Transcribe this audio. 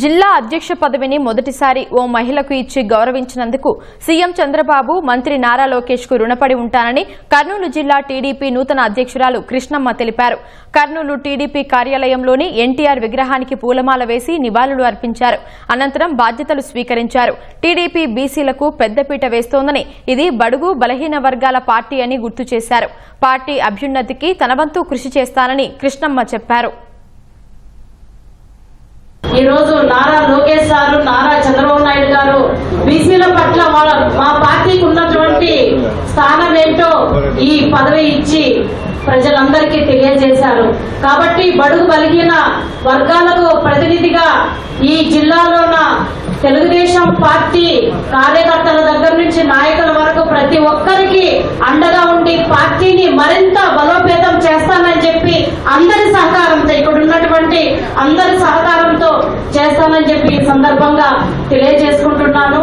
జిల్లా అధ్యక్ష పదవిని మొదటిసారి ఓ మహిళకు ఇచ్చి గౌరవించినందుకు సీఎం చంద్రబాబు మంత్రి నారా లోకేష్ కు రుణపడి ఉంటానని కర్నూలు జిల్లా టీడీపీ నూతన అధ్యక్షురాలు కృష్ణమ్మ తెలిపారు. కర్నూలు టీడీపీ కార్యాలయంలోని ఎన్టీఆర్ విగ్రహానికి పూలమాల వేసి నివాళులు అర్పించారు. అనంతరం బాధ్యతలు స్వీకరించారు. టీడీపీ బీసీలకు పెద్దపీట వేస్తోందని, ఇది బడుగు బలహీన వర్గాల పార్టీ అని గుర్తు చేశారు. పార్టీ అభ్యున్నతికి తన వంతు కృషి చేస్తానని కృష్ణమ్మ చెప్పారు. ఈ రోజు నారా లోకేష్ గారు, నారా చంద్రబాబు నాయుడు గారు బీసీల పట్ల మా పార్టీకి ఉన్నటువంటి స్థానం ఏంటో ఈ పదవి ఇచ్చి ప్రజలందరికీ తెలియజేశారు. కాబట్టి బడుగు బలహీన వర్గాలకు ప్రతినిధిగా ఈ జిల్లాలో ఉన్న తెలుగుదేశం పార్టీ కార్యకర్తల దగ్గర నుంచి నాయకుల వరకు ప్రతి ఒక్కరికి అండగా ఉండి పార్టీని మరింత బలోపేతం చేస్తానని చెప్పి అందరి సహకారంతో, ఇక్కడ ఉన్నటువంటి అందరి సహకారంతో చేస్తానని చెప్పి ఈ సందర్భంగా తెలియజేసుకుంటున్నాను.